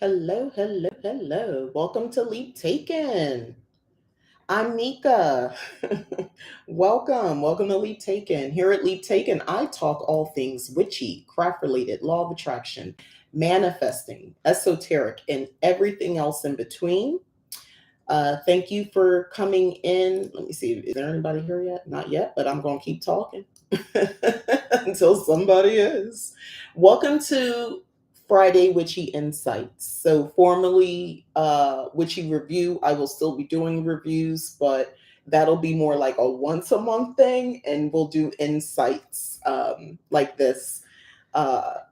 Hello, hello, hello. Welcome to Leap Taken. I'm Nika. Welcome to Leap Taken. Here at Leap Taken, I talk all things witchy, craft related, law of attraction, manifesting, esoteric, and everything else in between. Thank you for coming in. Let me see, is there anybody here yet? Not yet, but I'm going to keep talking until somebody is. Welcome to Friday Witchy Insights. So, formerly Witchy Review, I will still be doing reviews, but that'll be more like a once a month thing, and we'll do insights like this. On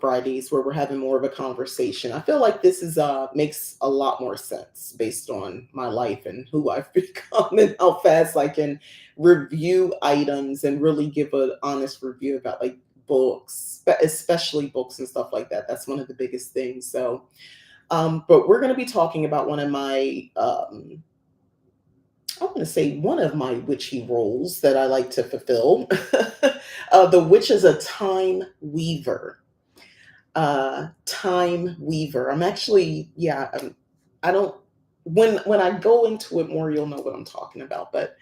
Fridays where we're having more of a conversation. I feel like this is makes a lot more sense based on my life and who I've become and how fast I can review items and really give an honest review about like books, especially books and stuff like that. That's one of the biggest things. So, but we're going to be talking about one of my I'm going to say one of my witchy roles that I like to fulfill. The witch is a time weaver. Time weaver. I'm actually, yeah. I don't. When I go into it more, you'll know what I'm talking about. But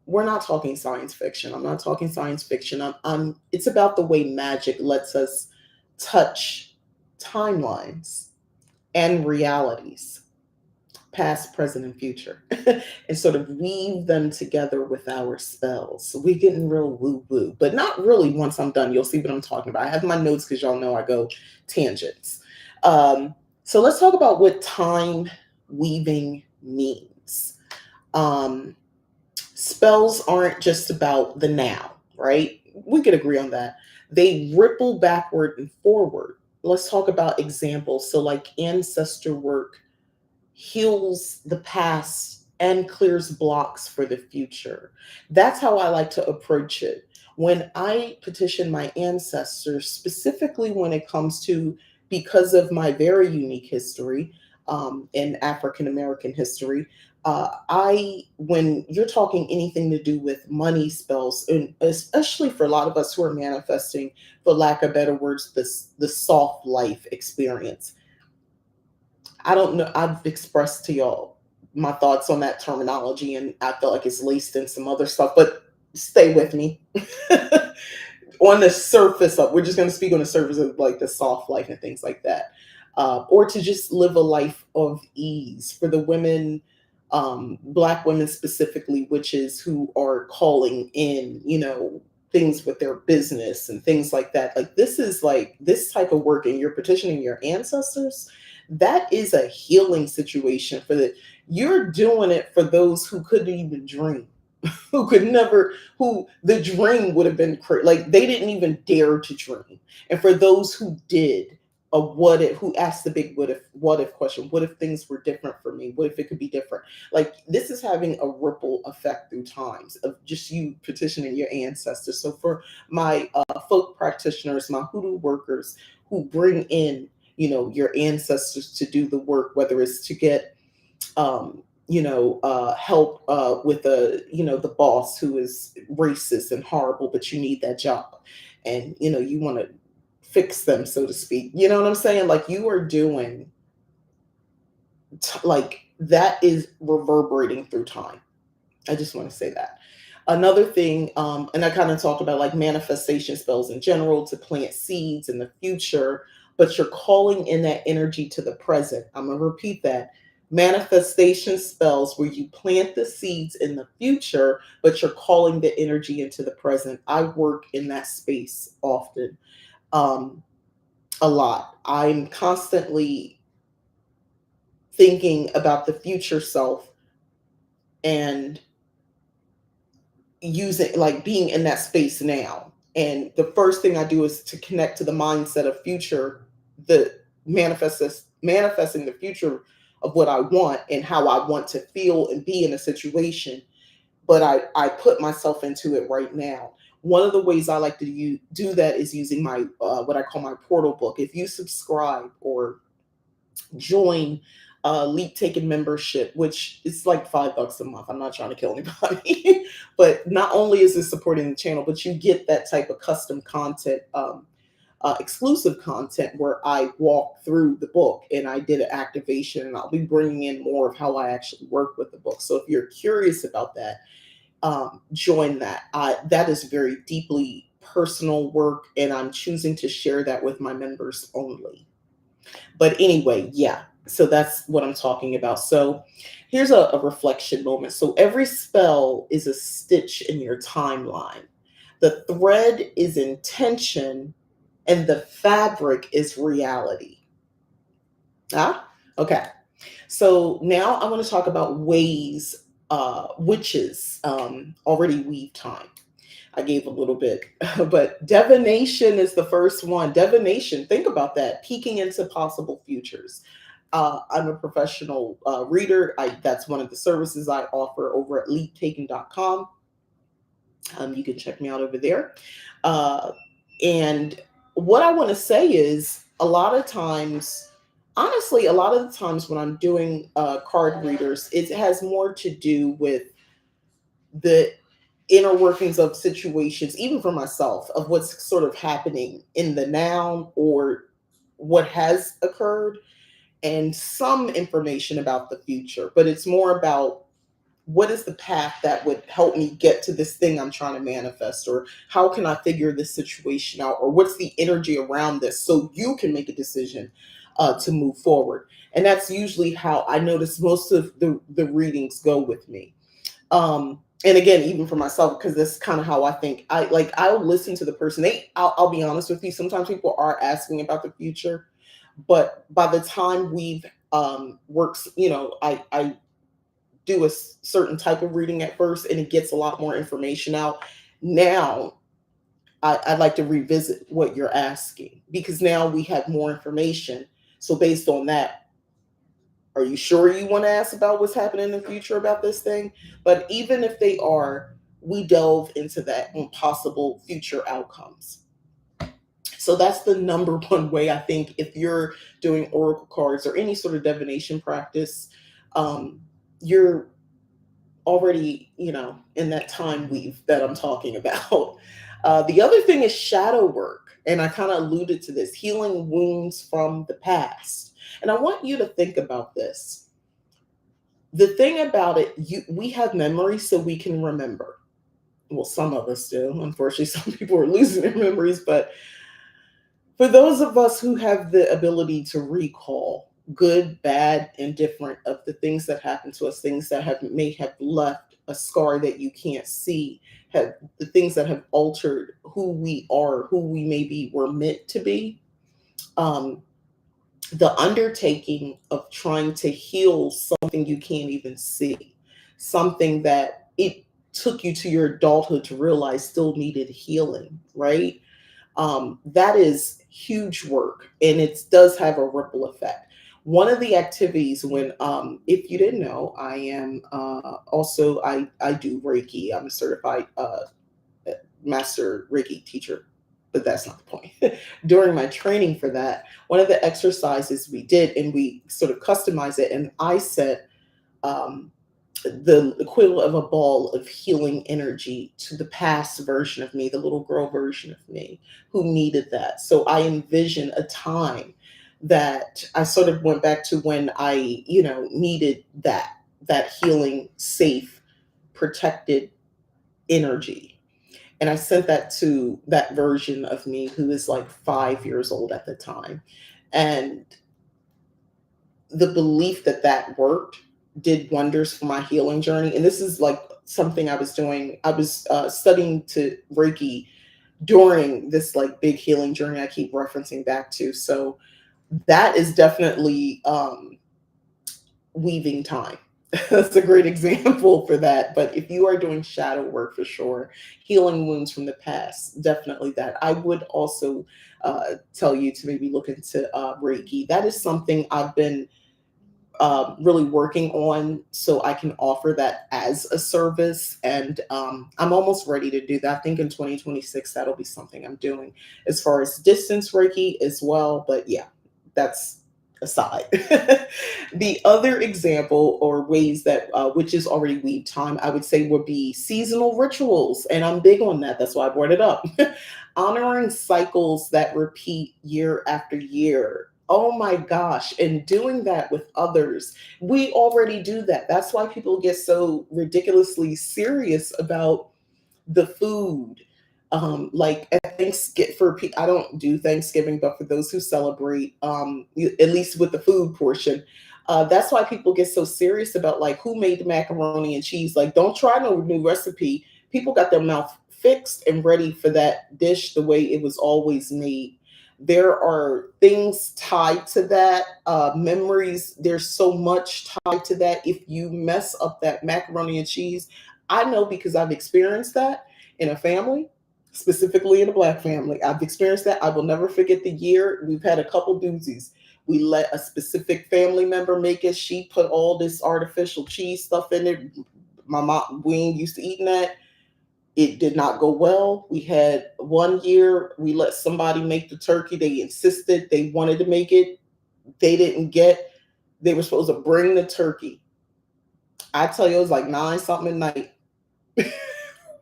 we're not talking science fiction. I'm not talking science fiction. It's about the way magic lets us touch timelines and realities, past, present, and future, and sort of weave them together with our spells. So we're getting real woo woo, but not really. Once I'm done, you'll see what I'm talking about. I have my notes because y'all know I go tangents. So let's talk about what time weaving means. Um, Spells aren't just about the now, right? We could agree on that. They ripple backward and forward. Let's talk about examples. So, like ancestor work heals the past and clears blocks for the future. That's how I like to approach it. When I petition my ancestors, specifically when it comes to, because of my very unique history in African American history, when you're talking anything to do with money spells, and especially for a lot of us who are manifesting, for lack of better words, the soft life experience, I don't know. I've expressed to y'all my thoughts on that terminology, and I feel like it's laced in some other stuff, but stay with me. On the surface of, we're just going to speak on the surface of like the soft life and things like that. Or to just live a life of ease for the women, Black women specifically, witches who are calling in, things with their business and things like that. Like this is like this type of work, and you're petitioning your ancestors. That is a healing situation for the. You're doing it for those who couldn't even dream, who could never, who the dream would have been like they didn't even dare to dream, and for those who did, a what if, who asked the big what if question, what if things were different for me, what if it could be different. Like this is having a ripple effect through times of just you petitioning your ancestors. So for my folk practitioners, my hoodoo workers who bring in, your ancestors to do the work, whether it's to get help with the boss who is racist and horrible, but you need that job, and you want to fix them, so to speak. You know what I'm saying? Like you are doing, like that is reverberating through time. I just want to say that. Another thing, and I kind of talked about like manifestation spells in general to plant seeds in the future, but you're calling in that energy to the present. I'm going to repeat that. Manifestation spells where you plant the seeds in the future, but you're calling the energy into the present. I work in that space often, um, a lot. I'm constantly thinking about the future self and using, like being in that space now. And the first thing I do is to connect to the mindset of future, the manifesting the future of what I want and how I want to feel and be in a situation. But I put myself into it right now. One of the ways I like to do that is using my what I call my portal book. If you subscribe or join Leap Taken membership, which is like $5 a month. I'm not trying to kill anybody, but not only is it supporting the channel, but you get that type of custom content exclusive content where I walk through the book and I did an activation, and I'll be bringing in more of how I actually work with the book. So if you're curious about that, join that. That is very deeply personal work, and I'm choosing to share that with my members only. But anyway, yeah. So that's what I'm talking about. So here's a reflection moment. So every spell is a stitch in your timeline. The thread is intention, and the fabric is reality. Ah, okay. So now I want to talk about ways witches already weave time. I gave a little bit, but divination is the first one. Divination, think about that, peeking into possible futures. I'm a professional reader. That's one of the services I offer over at leaptaking.com. You can check me out over there. Uh, and what I want to say is a lot of times, honestly, a lot of the times when I'm doing card readers, it has more to do with the inner workings of situations, even for myself, of what's sort of happening in the now or what has occurred, and some information about the future. But it's more about what is the path that would help me get to this thing I'm trying to manifest, or how can I figure this situation out, or what's the energy around this so you can make a decision to move forward. And that's usually how I notice most of the readings go with me. And again, even for myself, because this is kind of how I think. I'll listen to the person. I'll be honest with you, sometimes people are asking about the future, but by the time we've works, I do a certain type of reading at first, and it gets a lot more information out. Now I'd like to revisit what you're asking, because now we have more information. So based on that, are you sure you want to ask about what's happening in the future about this thing? But even if they are, we delve into that on possible future outcomes. So that's the number one way, I think, if you're doing oracle cards or any sort of divination practice, you're already, in that time weave that I'm talking about. The other thing is shadow work. And I kind of alluded to this, healing wounds from the past. And I want you to think about this. The thing about it, we have memory so we can remember. Well, some of us do. Unfortunately, some people are losing their memories, but for those of us who have the ability to recall good, bad, and different of the things that happened to us, things that may have left a scar that you can't see, have the things that have altered who we are, who we maybe were meant to be. Um, the undertaking of trying to heal something you can't even see, something that it took you to your adulthood to realize still needed healing, right? That is huge work, and it does have a ripple effect. One of the activities, when if you didn't know, I am also I do Reiki. I'm a certified master Reiki teacher, but that's not the point. During my training for that, one of the exercises we did, and we sort of customized it, and I set um, the equivalent of a ball of healing energy to the past version of me, the little girl version of me who needed that. So I envision a time that I sort of went back to when I, needed that healing, safe, protected energy. And I sent that to that version of me who is like 5 years old at the time. And the belief that that worked did wonders for my healing journey. And this is like something I was doing. I was studying to Reiki during this like big healing journey I keep referencing back to. So that is definitely weaving time. That's a great example for that. But if you are doing shadow work, for sure, healing wounds from the past, definitely that. I would also tell you to maybe look into Reiki. That is something I've been really working on, so I can offer that as a service. And I'm almost ready to do that. I think in 2026, that'll be something I'm doing as far as distance Reiki as well. But yeah, that's aside. The other example or ways that witches already weave time, I would say, would be seasonal rituals. And I'm big on that. That's why I brought it up. Honoring cycles that repeat year after year. Oh my gosh. And doing that with others. We already do that. That's why people get so ridiculously serious about the food. Like at Thanksgiving, I don't do Thanksgiving, but for those who celebrate, at least with the food portion, that's why people get so serious about like who made the macaroni and cheese. Like, don't try no new recipe. People got their mouth fixed and ready for that dish the way it was always made. There are things tied to that, memories. There's so much tied to that. If you mess up that macaroni and cheese, I know because I've experienced that in a family, specifically in a Black family. I've experienced that. I will never forget the year. We've had a couple doozies. We let a specific family member make it. She put all this artificial cheese stuff in it. My mom, we ain't used to eating that. It did not go well. We had one year, we let somebody make the turkey. They insisted they wanted to make it. They didn't get, they were supposed to bring the turkey. I tell you, it was like nine something at night.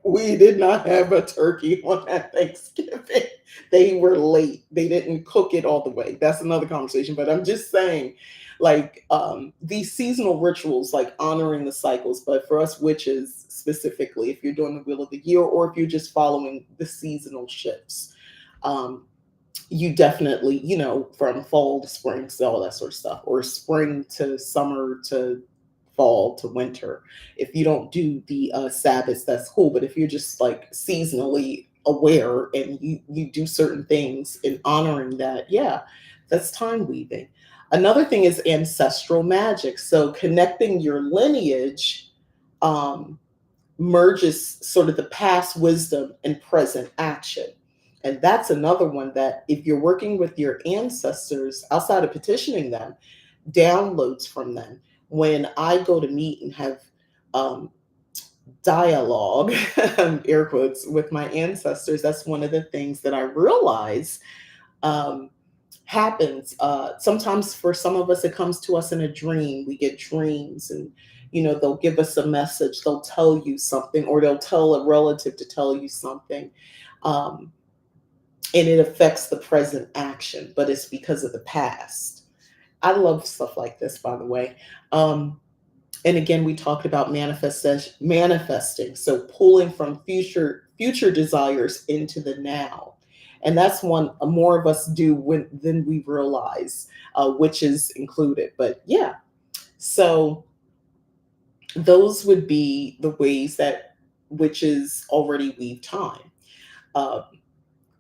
We did not have a turkey on that Thanksgiving. They were late. They didn't cook it all the way. That's another conversation. But I'm just saying, like, these seasonal rituals, like honoring the cycles. But for us witches specifically, if you're doing the wheel of the year or if you're just following the seasonal shifts, um, you definitely, from fall to spring, so all that sort of stuff, or spring to summer to fall to winter. If you don't do the Sabbaths, that's cool. But if you're just like seasonally aware and you do certain things in honoring that, yeah, that's time weaving. Another thing is ancestral magic. So connecting your lineage, um, merges sort of the past wisdom and present action. And that's another one that if you're working with your ancestors outside of petitioning them, downloads from them. When I go to meet and have um, dialogue, air quotes, with my ancestors, that's one of the things that I realize um, happens. Sometimes for some of us, it comes to us in a dream. We get dreams, and they'll give us a message. They'll tell you something, or they'll tell a relative to tell you something, um, and it affects the present action, but it's because of the past. I love stuff like this, by the way. Um, and again, we talked about manifesting, so pulling from future desires into the now, and that's one more of us do than we realize, which is included. But yeah, so those would be the ways that witches already weave time. Uh,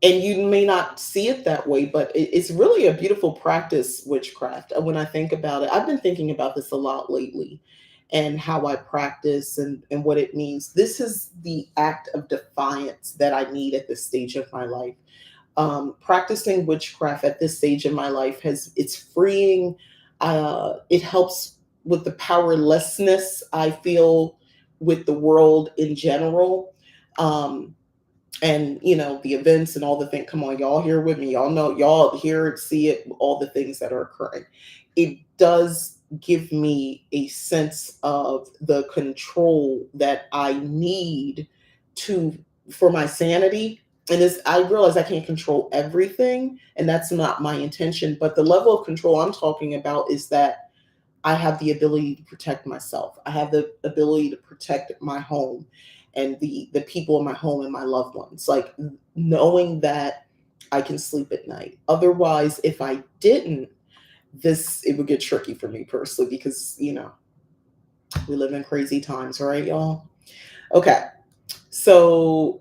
and you may not see it that way, but it's really a beautiful practice, witchcraft. When I think about it, I've been thinking about this a lot lately and how I practice and what it means. This is the act of defiance that I need at this stage of my life. Practicing witchcraft at this stage in my life it's freeing. It helps with the powerlessness I feel with the world in general. And the events and all the things, come on, y'all here with me, y'all know, y'all hear it, see it, all the things that are occurring. It does give me a sense of the control that I need to for my sanity. And I realize I can't control everything, and that's not my intention, but the level of control I'm talking about is that I have the ability to protect myself. I have the ability to protect my home and the people in my home and my loved ones. Like, knowing that I can sleep at night. Otherwise, if I didn't, it would get tricky for me personally because, we live in crazy times, right, y'all? Okay. So,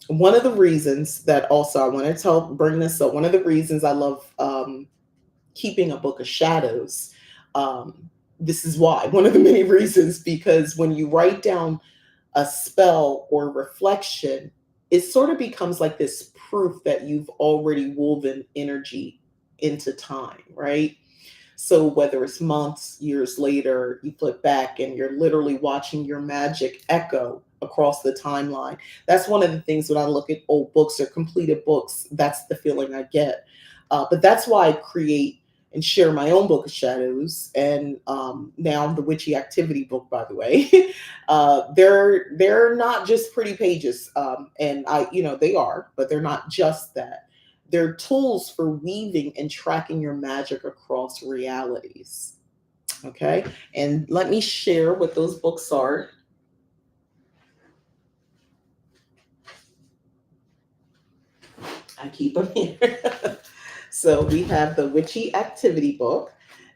one of the reasons that also I want to bring this up, one of the reasons I love keeping a book of shadows. This is why, one of the many reasons, because when you write down a spell or reflection, it sort of becomes like this proof that you've already woven energy into time, right? So whether it's months, years later, you flip back and you're literally watching your magic echo across the timeline. That's one of the things when I look at old books or completed books, that's the feeling I get. But that's why I create and share my own book of shadows, and now the Witchy Activity Book, by the way. They're not just pretty pages, and they are, but they're not just that. They're tools for weaving and tracking your magic across realities. Okay, and let me share what those books are. I keep them here. So we have the Witchy Activity Book.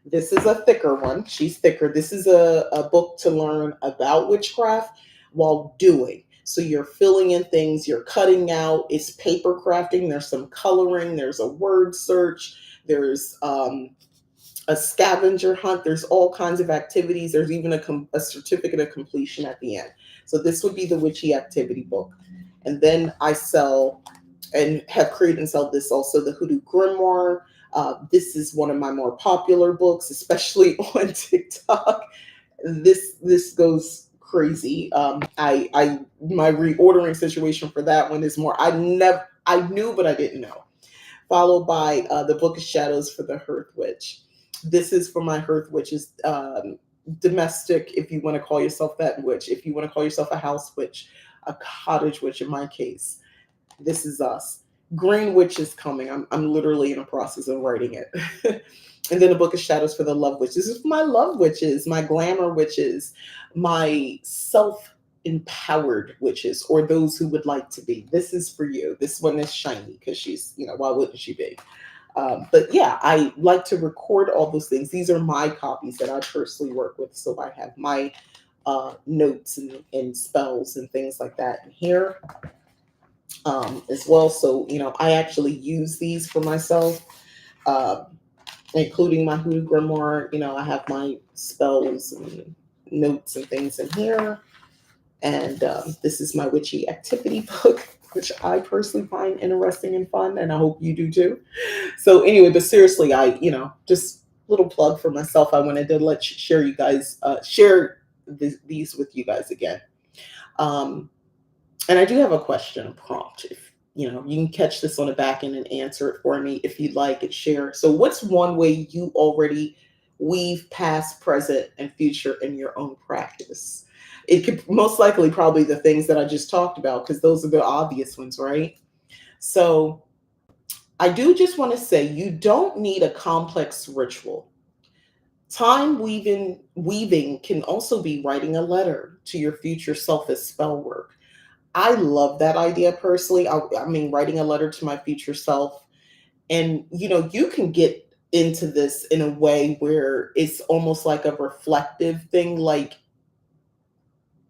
This is a thicker one. She's thicker. This is a book to learn about witchcraft while doing. So you're filling in things, you're cutting out, it's paper crafting, there's some coloring, there's a word search, there's a scavenger hunt, there's all kinds of activities. There's even a certificate of completion at the end. So this would be the Witchy Activity Book. And then I sell and have created and sell this also, the Hoodoo Grimoire. This is one of my more popular books, especially on TikTok. This goes crazy. I my reordering situation for that one is more. I knew, but I didn't know. Followed by the Book of Shadows for the Hearth Witch. This is for my Hearth Witches, domestic, if you want to call yourself that witch, if you want to call yourself a house witch, a cottage witch in my case. This is us. Green Witch is coming. I'm literally in the process of writing it. And then a Book of Shadows for the Love Witch. This is for my love witches, my glamour witches, my self empowered witches, or those who would like to be. This is for you. This one is shiny because she's, why wouldn't she be? But yeah, I like to record all those things. These are my copies that I personally work with. So I have my notes and spells and things like that in here as well. So, I actually use these for myself, uh, including my Hoodoo Grimoire. I have my spells and notes and things in here. And this is my Witchy Activity Book, which I personally find interesting and fun, and I hope you do too. So anyway, but seriously, just little plug for myself. I wanted to share you guys, these with you guys again. And I do have a question, a prompt. If you can catch this on the back end and answer it for me if you'd like, and share. So, what's one way you already weave past, present, and future in your own practice? It could most likely probably the things that I just talked about, because those are the obvious ones, right? So, I do just want to say you don't need a complex ritual. Time weaving can also be writing a letter to your future self as spell work. I love that idea personally. I mean, writing a letter to my future self. And, you can get into this in a way where it's almost like a reflective thing, like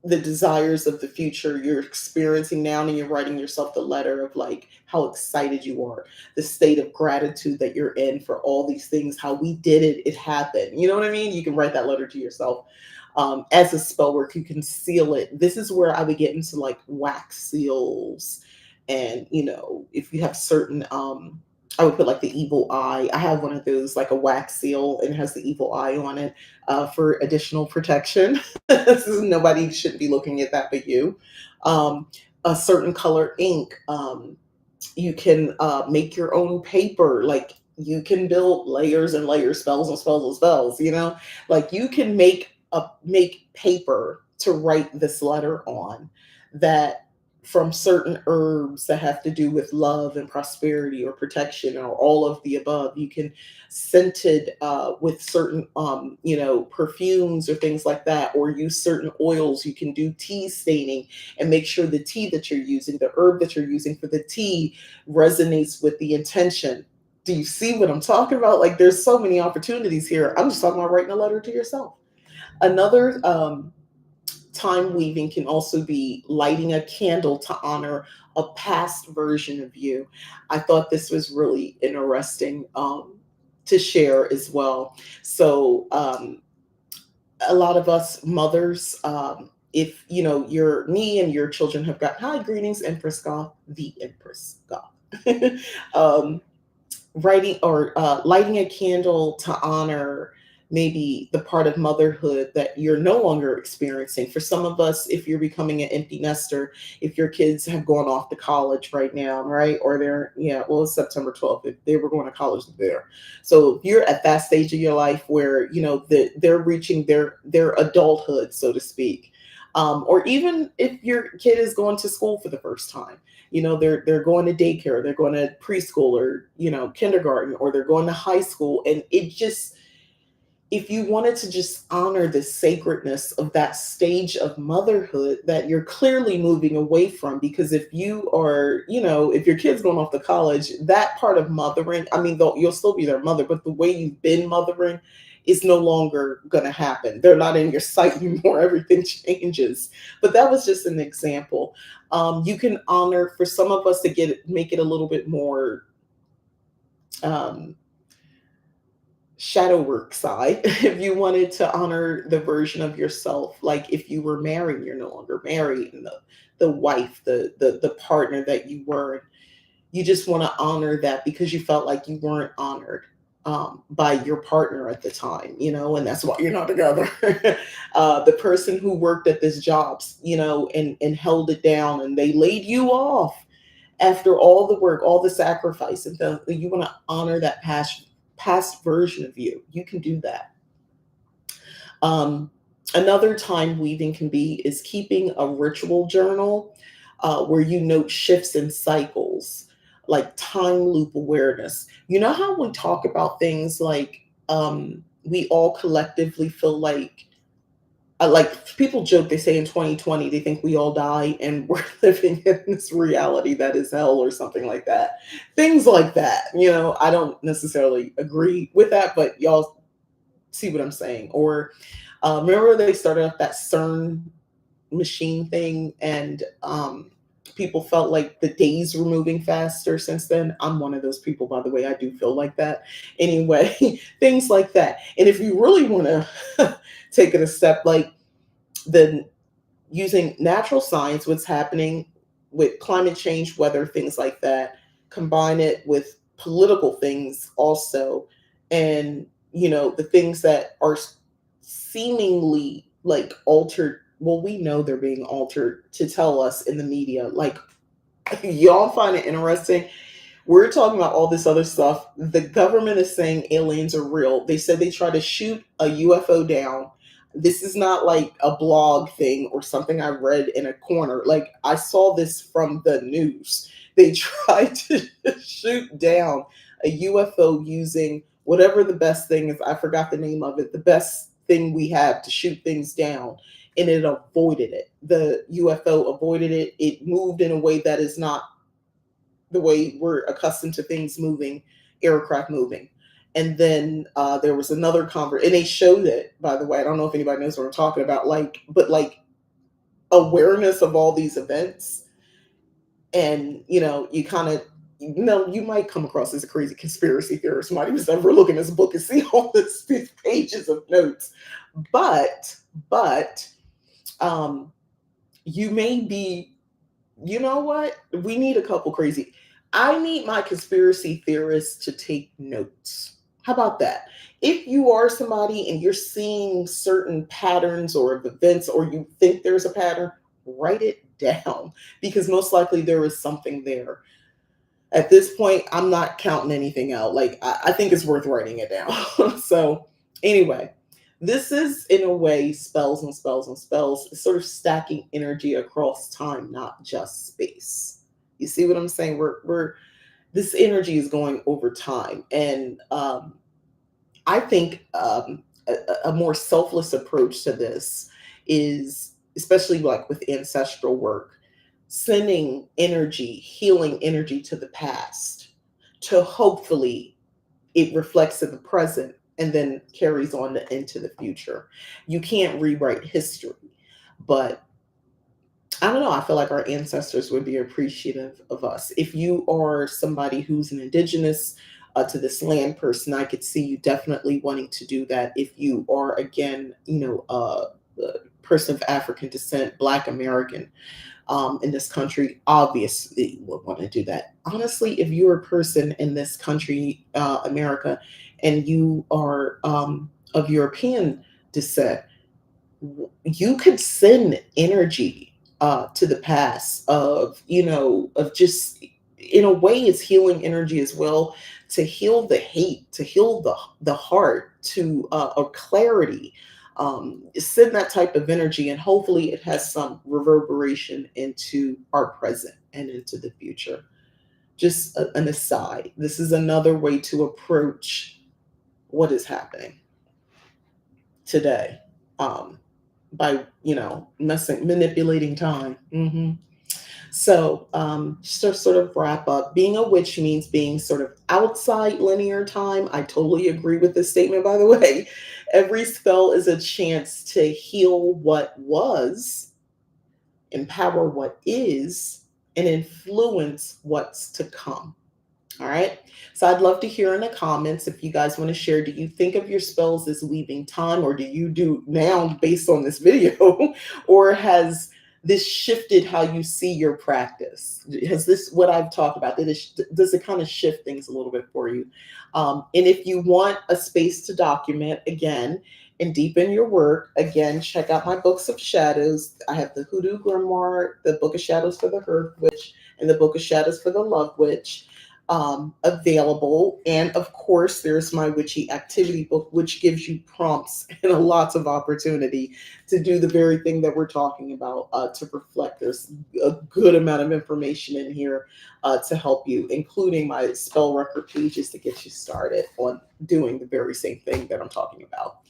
the desires of the future you're experiencing now, and you're writing yourself the letter of like how excited you are, the state of gratitude that you're in for all these things, how we did it, it happened. You know what I mean? You can write that letter to yourself. As a spell work, you can seal it. This is where I would get into like wax seals, and if you have certain I would put like the evil eye. I have one of those, like a wax seal, and it has the evil eye on it, for additional protection. Nobody should be looking at that but you. A certain color ink. You can make your own paper. Like, you can build layers and layers, spells and spells and spells. Like, you can make paper to write this letter on, that from certain herbs that have to do with love and prosperity or protection, or all of the above. You can scented with certain perfumes or things like that, or use certain oils. You can do tea staining and make sure the tea that you're using, the herb that you're using for the tea, resonates with the intention. Do you see what I'm talking about? Like, there's so many opportunities here. I'm just talking about writing a letter to yourself. Another time weaving can also be lighting a candle to honor a past version of you. I thought this was really interesting to share as well. So, a lot of us mothers, if your me and your children have got, hi, greetings, Empress Goth, the Empress Goth. um, Writing or lighting a candle to honor maybe the part of motherhood that you're no longer experiencing. For some of us, if you're becoming an empty nester, if your kids have gone off to college right now, right? Or they're, yeah, well, it's September 12th. If they were going to college there. So if you're at that stage of your life where, they're reaching their adulthood, so to speak. Or even if your kid is going to school for the first time, they're going to daycare, they're going to preschool or, kindergarten, or they're going to high school. And it just, if you wanted to just honor the sacredness of that stage of motherhood that you're clearly moving away from, because if you are, if your kid's going off to college, that part of mothering, I mean, though you'll still be their mother, but the way you've been mothering is no longer going to happen. They're not in your sight anymore. Everything changes. But that was just an example. You can honor, for some of us to make it a little bit more um, shadow work side. If you wanted to honor the version of yourself, like if you were married, you're no longer married, and the wife, the partner that you were, you just want to honor that because you felt like you weren't honored by your partner at the time, and that's why you're not together. The person who worked at this job, and held it down, and they laid you off after all the work, all the sacrifice, and you want to honor that past version of you. You can do that. Um, Another time weaving can be is keeping a ritual journal where you note shifts in cycles, like time loop awareness. You know how we talk about things like we all collectively feel like people joke, they say in 2020 they think we all die and we're living in this reality that is hell or something like that. Things like that. I don't necessarily agree with that, but y'all see what I'm saying. Or remember they started up that CERN machine thing, and people felt like the days were moving faster since then. I'm one of those people, by the way. I do feel like that. Anyway, things like that. And if you really want to take it a step, like the using natural science, what's happening with climate change, weather, things like that, combine it with political things also, and the things that are seemingly like altered. Well, we know they're being altered to tell us in the media. Like, y'all find it interesting. We're talking about all this other stuff. The government is saying aliens are real. They said they tried to shoot a UFO down. This is not like a blog thing or something I read in a corner. Like, I saw this from the news. They tried to shoot down a UFO using whatever the best thing is. I forgot the name of it. The best thing we have to shoot things down. And it avoided it. The UFO avoided it. It moved in a way that is not the way we're accustomed to things moving, aircraft moving. And then there was another convert, and they showed it. By the way, I don't know if anybody knows what I'm talking about. But awareness of all these events, and you kind of, you might come across as a crazy conspiracy theorist. Somebody was ever looking at this book and see all these pages of notes, but um, you may be, you know what? We need a couple crazy. I need my conspiracy theorists to take notes. How about that? If you are somebody and you're seeing certain patterns or events, or you think there's a pattern, write it down, because most likely there is something there. At this point, I'm not counting anything out. Like, I think it's worth writing it down. So, anyway, this is in a way spells and spells and spells, sort of stacking energy across time, not just space. You see what I'm saying? We're this energy is going over time, and I think a more selfless approach to this is, especially like with ancestral work, sending energy, healing energy to the past, to hopefully it reflects in the present and then carries on into the future. You can't rewrite history, but I don't know. I feel like our ancestors would be appreciative of us. If you are somebody who's an indigenous to this land person, I could see you definitely wanting to do that. If you are, again, a person of African descent, Black American, in this country, obviously would want to do that. Honestly, if you're a person in this country, America, and you are of European descent, you could send energy to the past of, of just, in a way, it's healing energy as well, to heal the hate, to heal the heart, to or clarity. Send that type of energy, and hopefully it has some reverberation into our present and into the future. Just an aside, this is another way to approach what is happening today, um, by, manipulating time. So, just to sort of wrap up, being a witch means being sort of outside linear time. I totally agree with this statement, by the way. Every spell is a chance to heal what was, empower what is, and influence what's to come. All right. So I'd love to hear in the comments if you guys want to share. Do you think of your spells as leaving time, or do you do now based on this video, or has this shifted how you see your practice? Has this, what I've talked about, does it kind of shift things a little bit for you? And if you want a space to document again and deepen your work, again, check out my books of shadows. I have the Hoodoo Grimoire, the Book of Shadows for the Hearth Witch, and the Book of Shadows for the Love Witch, available. And of course, there's my Witchy Activity Book, which gives you prompts and lots of opportunity to do the very thing that we're talking about, to reflect. There's a good amount of information in here to help you, including my spell record pages to get you started on doing the very same thing that I'm talking about.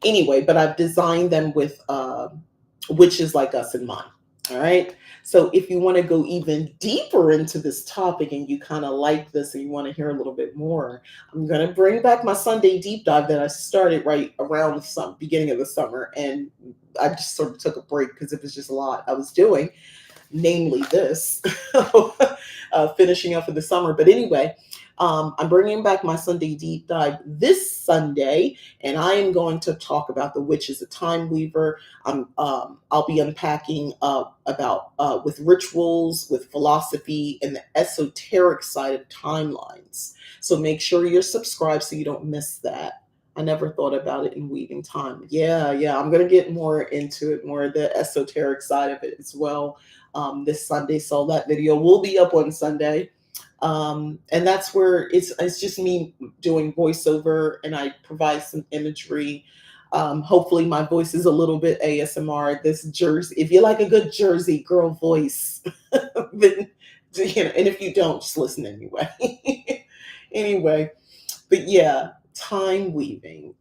Anyway, but I've designed them with witches like us in mind. All right. So if you want to go even deeper into this topic and you kind of like this and you want to hear a little bit more, I'm going to bring back my Sunday deep dive that I started right around the beginning of the summer. And I just sort of took a break because it was just a lot I was doing, namely this, finishing up for the summer. But anyway, I'm bringing back my Sunday deep dive this Sunday, and I am going to talk about the witch as a time weaver. I'll be unpacking about with rituals, with philosophy, and the esoteric side of timelines. So make sure you're subscribed so you don't miss that. I never thought about it in weaving time. Yeah, I'm going to get more into it, more of the esoteric side of it as well, this Sunday. So that video will be up on Sunday. And that's where it's just me doing voiceover, and I provide some imagery. Hopefully my voice is a little bit ASMR. This Jersey, if you like a good Jersey girl voice, then, and if you don't, just listen anyway. Anyway, but yeah, time weaving.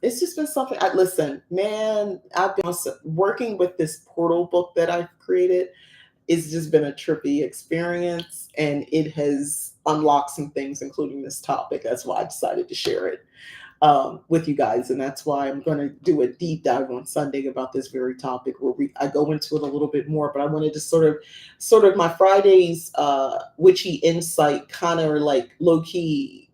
It's just been something. I listen, man. I've been working with this portal book that I've created. It's just been a trippy experience, and it has unlocked some things, including this topic. That's why I decided to share it with you guys, and that's why I'm going to do a deep dive on Sunday about this very topic, where I go into it a little bit more. But I wanted to sort of my Fridays witchy insight, kind of like low key,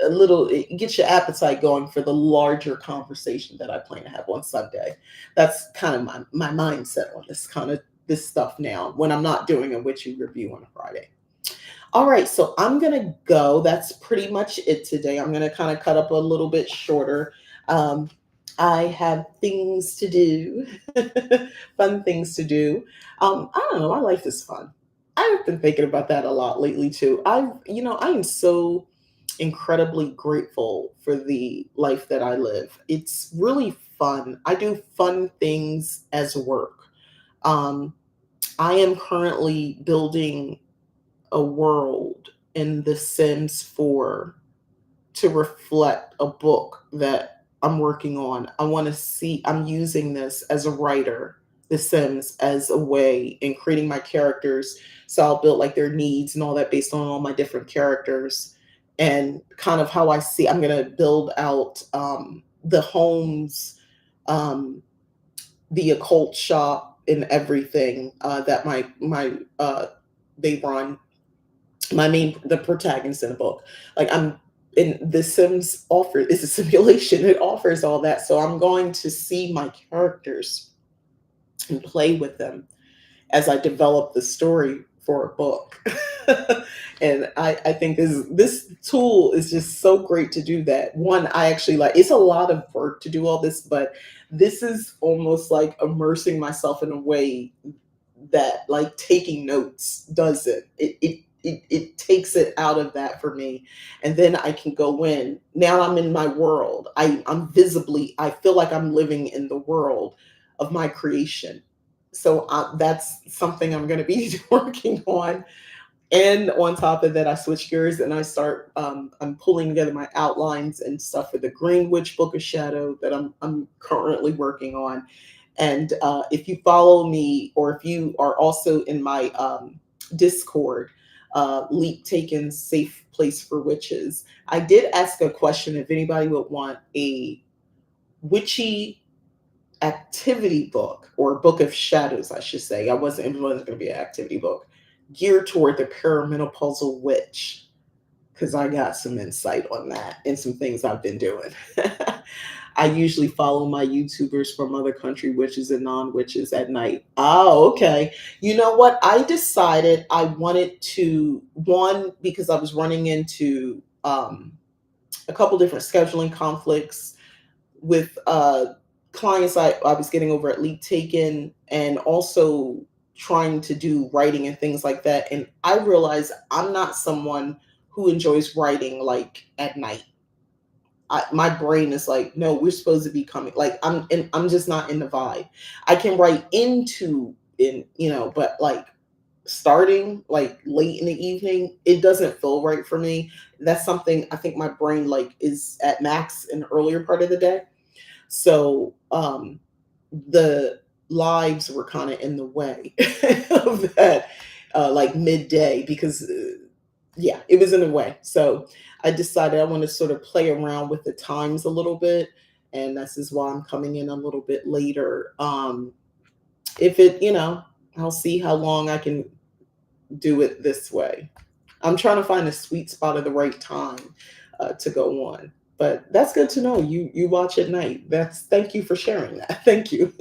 a little, it gets your appetite going for the larger conversation that I plan to have on Sunday. That's kind of my mindset on this kind of this stuff now when I'm not doing a witchy review on a Friday. All right, so I'm gonna go. That's pretty much it today. I'm gonna kind of cut up a little bit shorter. Um, I have things to do, fun things to do. I don't know. My life is fun. I've been thinking about that a lot lately too. I am so incredibly grateful for the life that I live. It's really fun. I do fun things as work. Um, I am currently building a world in The Sims 4 to reflect a book that I'm working on. I'm using this as a writer, The Sims, as a way in creating my characters. So I'll build like their needs and all that based on all my different characters, and kind of how I see. I'm going to build out the homes, um, the occult shop, and everything that my they run. The protagonist in the book. Like, I'm in The Sims offer is a simulation. It offers all that. So I'm going to see my characters and play with them as I develop the story for a book. And I think this tool is just so great to do that. One, I actually like, it's a lot of work to do all this, but this is almost like immersing myself in a way that like taking notes does it. It takes it out of that for me. And then I can go in. Now I'm in my world. I'm visibly, I feel like I'm living in the world of my creation. So that's something I'm going to be working on. And on top of that, I switch gears and I start. I'm pulling together my outlines and stuff for the Green Witch Book of Shadow that I'm currently working on. And if you follow me, or if you are also in my Discord, Leap Taken Safe Place for Witches, I did ask a question if anybody would want a witchy activity book, or book of shadows, I should say. It wasn't going to be an activity book geared toward the perimenopausal witch, because I got some insight on that and some things I've been doing. I usually follow my YouTubers from other country witches and non-witches at night. Oh, okay. You know what? I decided I wanted to, one, because I was running into a couple different scheduling conflicts with clients I was getting over at Leap Taken, and also trying to do writing and things like that. And I realized I'm not someone who enjoys writing like at night. My brain is like, no, we're supposed to be coming. Like I'm just not in the vibe. I can write into in, but like starting like late in the evening, it doesn't feel right for me. That's something I think my brain like is at max in the earlier part of the day. So the lives were kind of in the way of that, like midday, because yeah, it was in the way. So I decided I want to sort of play around with the times a little bit, and this is why I'm coming in a little bit later. If it, I'll see how long I can do it this way. I'm trying to find a sweet spot of the right time to go on. But that's good to know. You watch at night. Thank you for sharing that. Thank you.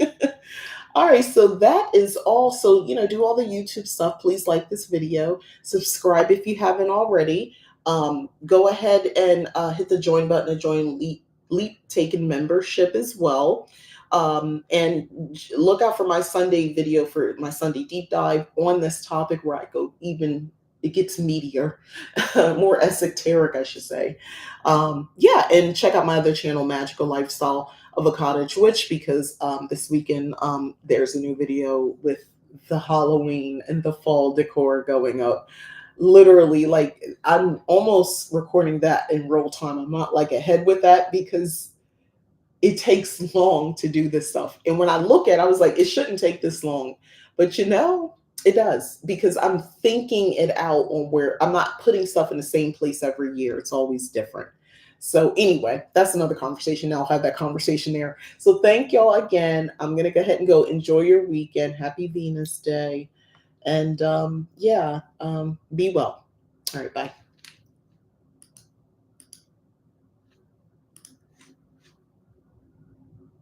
All right, so that is all. So, do all the YouTube stuff. Please like this video, subscribe if you haven't already. Go ahead and hit the join button to join Leap Taken membership as well. And look out for my Sunday video, for my Sunday deep dive on this topic, where I go even, it gets meatier, more esoteric, I should say. Yeah, and check out my other channel, Magical Lifestyle of a Cottage Witch, because this weekend there's a new video with the Halloween and the fall decor going up. Literally, like, I'm almost recording that in real time. I'm not like ahead with that, because it takes long to do this stuff. And when I look at it, I was like, it shouldn't take this long. But it does, because I'm thinking it out on where I'm not putting stuff in the same place every year. It's always different. So anyway, that's another conversation. Now I'll have that conversation there. So thank y'all again. I'm going to go ahead and go enjoy your weekend. Happy Venus Day. And yeah, be well. All right, bye.